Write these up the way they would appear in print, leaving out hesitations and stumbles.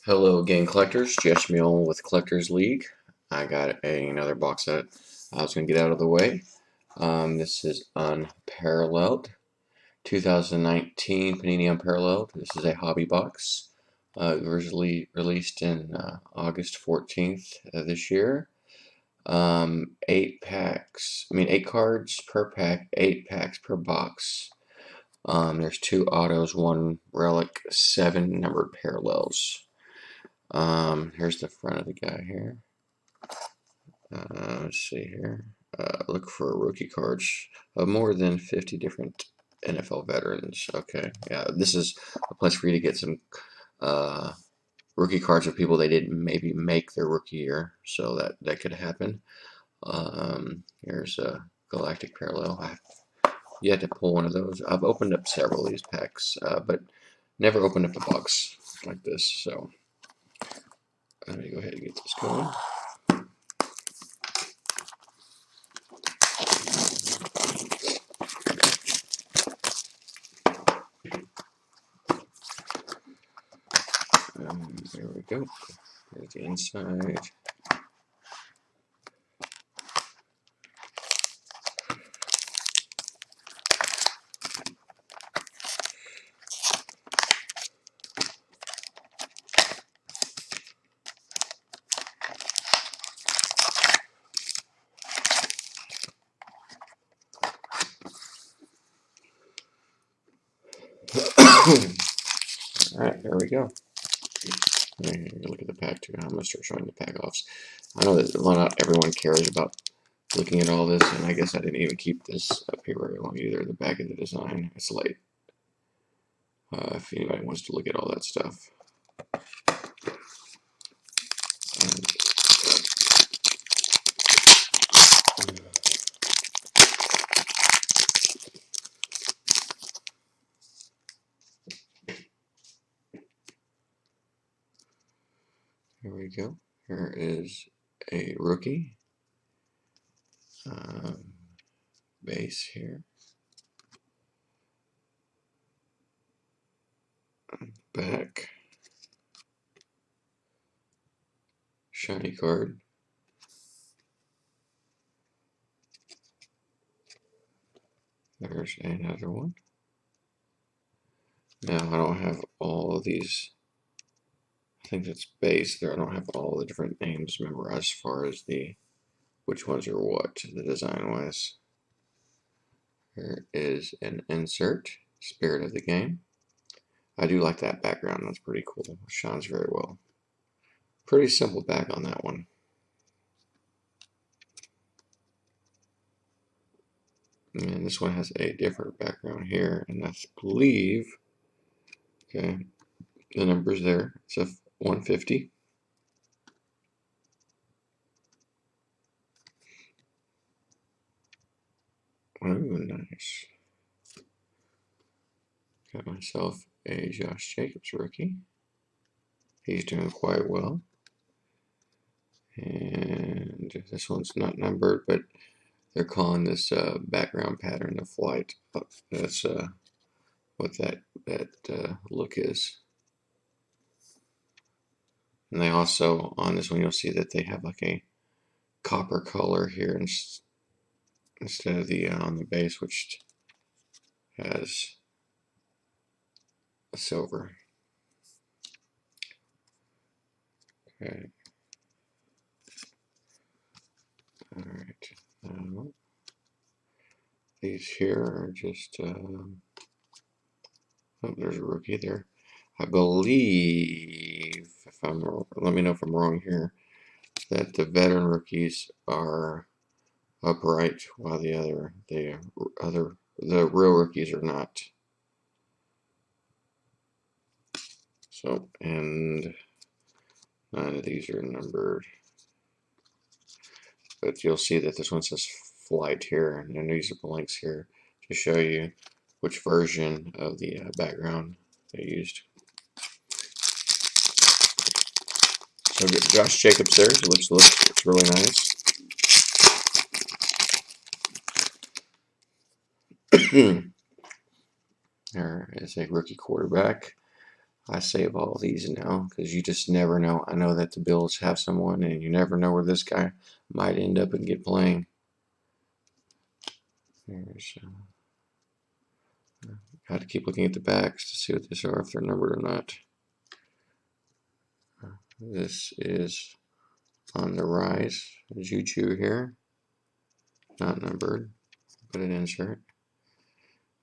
Hello again, collectors. Jess Mule with Collectors League. I got another box set I was going to get out of the way. This is Unparalleled 2019 Panini Unparalleled. This is a hobby box. Originally released in August 14th of this year. 8 cards per pack, 8 packs per box. There's 2 autos, 1 relic, 7 numbered parallels. Here's the front of the guy here. Let's see here. Look for rookie cards of more than 50 different NFL veterans. Okay, yeah, this is a place for you to get some rookie cards of people they didn't maybe make their rookie year, so that could happen. Here's a Galactic Parallel. I've yet to pull one of those. I've opened up several of these packs, but never opened up the box like this. So let me go ahead and get this going. There we go. There's the inside. Alright, there we go. Look at the pack too. I'm going to start showing the pack offs. I know that not everyone cares about looking at all this, and I guess I didn't even keep this up here very long either. The back of the design. It's late. If anybody wants to look at all that stuff. Here we go. Here is a rookie base here. Back. Shiny card. There's another one. Now I don't have all of these. I think that's base there. I don't have all the different names memorized as far as which ones are what, the design wise. Here is an insert, Spirit of the Game. I do like that background, that's pretty cool. It shines very well. Pretty simple back on that one. And this one has a different background here, and I believe, okay, the number's there. It's a 150. Oh, nice. Got myself a Josh Jacobs rookie. He's doing quite well. And this one's not numbered, but they're calling this background pattern the flight. That's what that look is. And they also, on this one, you'll see that they have like a copper color here instead of the on the base, which has a silver. Okay. All right. These here are just. Oh, there's a rookie there. I believe, if I'm, let me know if I'm wrong here, that the veteran rookies are upright while the real rookies are not. So, and none of these are numbered, but you'll see that this one says flight here, and then these are the links here to show you which version of the background they used. So Josh Jacobs there, which looks really nice. There is a rookie quarterback. I save all these now because you just never know. I know that the Bills have someone, and you never know where this guy might end up and get playing. There's, I have to keep looking at the backs to see what these are, if they're numbered or not. This is on the rise. Juju here, not numbered, put an insert.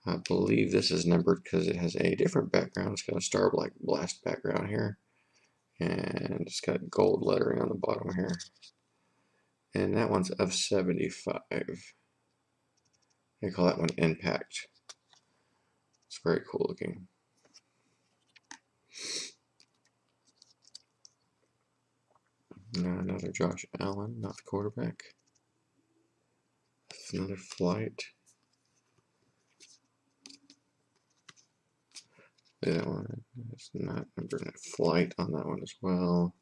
I believe this is numbered because it has a different background. It's got a Star Black Blast background here, and it's got gold lettering on the bottom here. And that one's of 75. They call that one Impact. It's very cool looking. Now another Josh Allen, not the quarterback. Another flight. That one is not numbered. Flight on that one as well.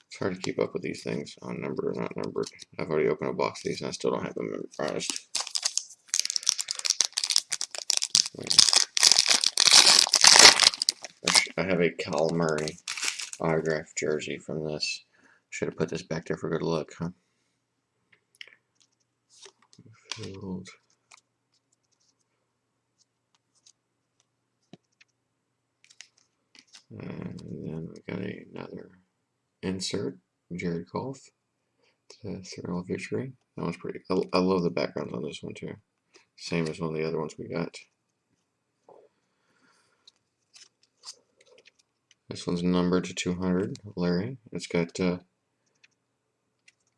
It's hard to keep up with these things on numbered or not numbered. I've already opened a box of these and I still don't have them memorized. I have a Kyle Murray autographed jersey from this. Should have put this back there for good luck, huh? Field. And then we got another insert, Jared Goff, to Thrill of Victory. That one's pretty. I love the backgrounds on this one too. Same as one of the other ones we got. This one's numbered to 200, Larry. It's got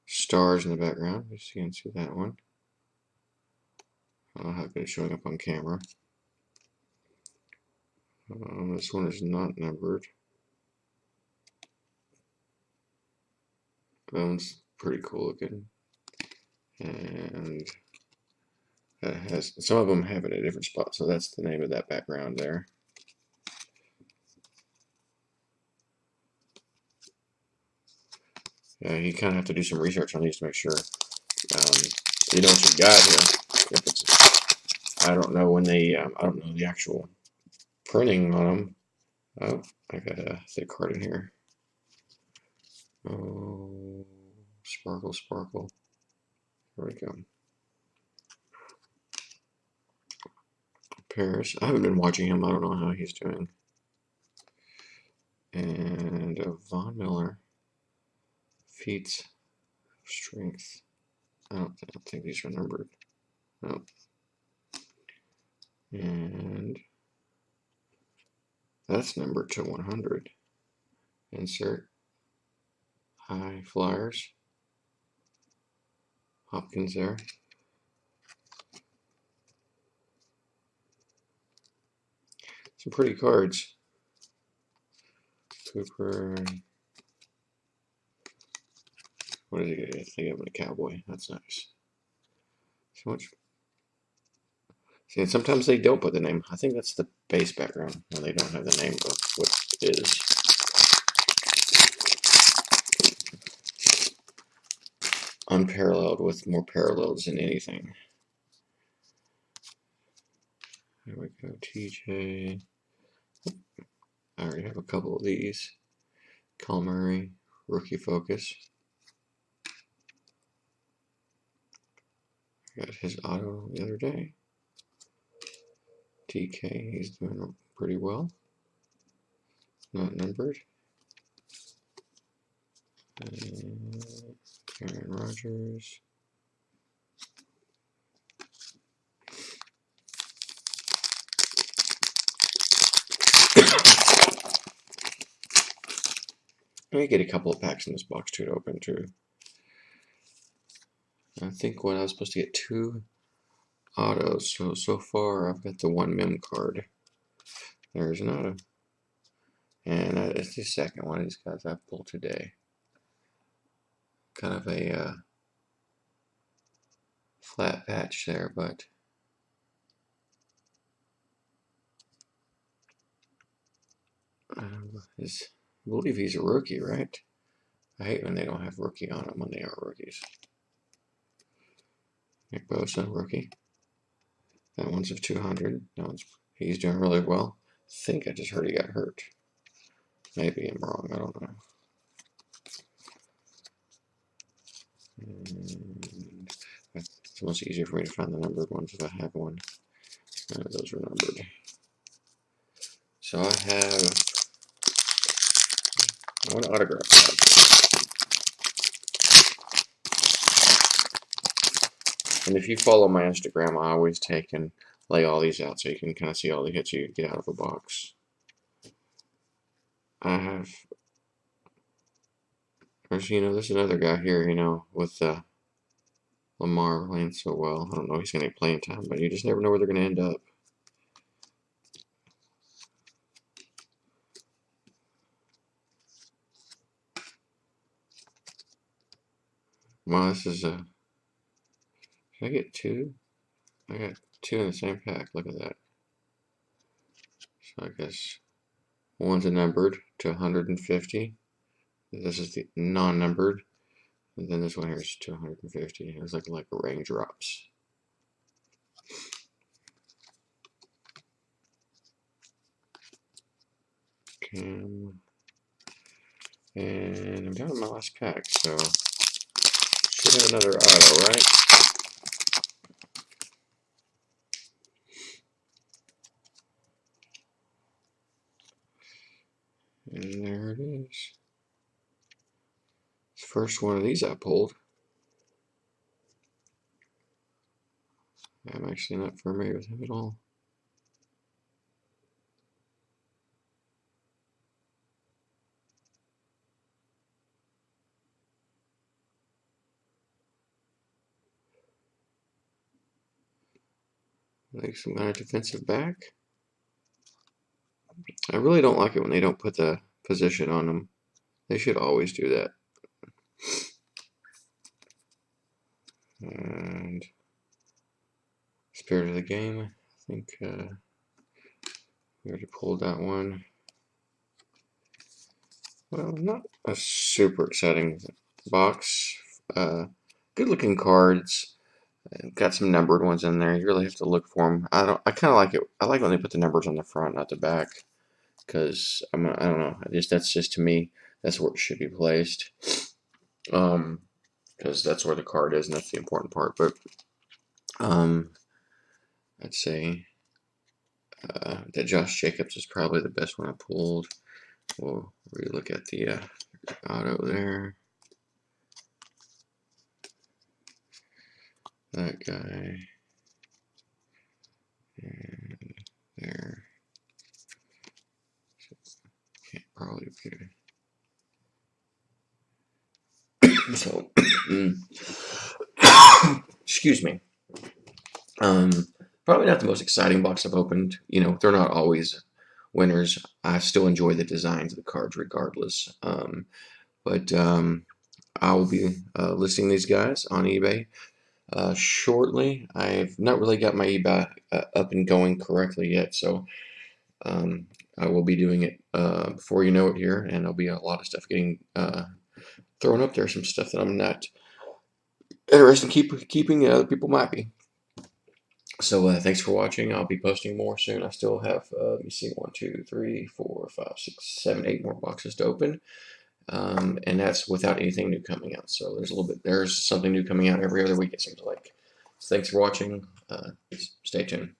stars in the background. You can see that one. I don't know how good it's showing up on camera. This one is not numbered. That one's pretty cool looking. And that has, some of them have it at a different spot, so that's the name of that background there. Yeah, you kind of have to do some research on these to make sure you know what you got here. If it's, I don't know when they, I don't know the actual printing on them. Oh, I got a thick card in here. Oh, sparkle, sparkle. There we go. Paris. I haven't been watching him. I don't know how he's doing. And Von Miller. Feats of strength. I don't think these are numbered. No. And that's numbered to 100. Insert. High Flyers. Hopkins there. Some pretty cards. Cooper. What did he get? I think I'm a Cowboy. That's nice. So much. See, and sometimes they don't put the name. I think that's the base background when they don't have the name of what it is. Unparalleled with more parallels than anything. There we go, TJ. I already have a couple of these. Kyle Murray, Rookie Focus. Got his auto the other day. TK, he's doing pretty well. Not numbered. And Aaron Rodgers. Let me get a couple of packs in this box too to open too. I think what I was supposed to get 2 autos. So far I've got the 1 mem card. There's an auto. And it's the second one of these guys I pulled today. Kind of a flat patch there, but I believe he's a rookie, right? I hate when they don't have rookie on them when they are rookies. Nick Bosa, rookie. That one's of 200. That one's, he's doing really well. I think I just heard he got hurt. Maybe I'm wrong. I don't know. And it's much easier for me to find the numbered ones if I have one. Those are numbered. So I have one autograph card. And if you follow my Instagram, I always take and lay all these out so you can kind of see all the hits you get out of a box. I have, there's another guy here, with Lamar playing so well. I don't know if he's going to get playing time, but you just never know where they're going to end up. Wow, this is a. Can I get two? I got two in the same pack. Look at that. So I guess one's a numbered to 150. This is the non-numbered. And then this one here is 250. It's like raindrops. And I'm down to my last pack, so should have another auto, right? And there it is. It's the first one of these I pulled. I'm actually not familiar with him at all. Like some kind of defensive back. I really don't like it when they don't put the position on them. They should always do that. And Spirit of the Game, I think we already pulled that one. Well, not a super exciting box. Good looking cards. Got some numbered ones in there. You really have to look for them. I kind of like it. I like when they put the numbers on the front, not the back, because I don't know. That's just to me. That's where it should be placed. Because that's where the card is, and that's the important part. But I'd say that Josh Jacobs is probably the best one I pulled. We'll relook at the auto there. That guy. And there. Can't probably appear. So, excuse me. Probably not the most exciting box I've opened. They're not always winners. I still enjoy the designs of the cards regardless. But I will be listing these guys on eBay shortly. I've not really got my eBay up and going correctly yet, so I will be doing it before you know it here, and there'll be a lot of stuff getting thrown up there. Some stuff that I'm not interested in keeping. Other people might be. So thanks for watching. I'll be posting more soon. I still have, let me see, 1, 2, 3, 4, 5, 6, 7, 8 more boxes to open. And that's without anything new coming out. So there's something new coming out every other week, it seems like. So thanks for watching. Stay tuned.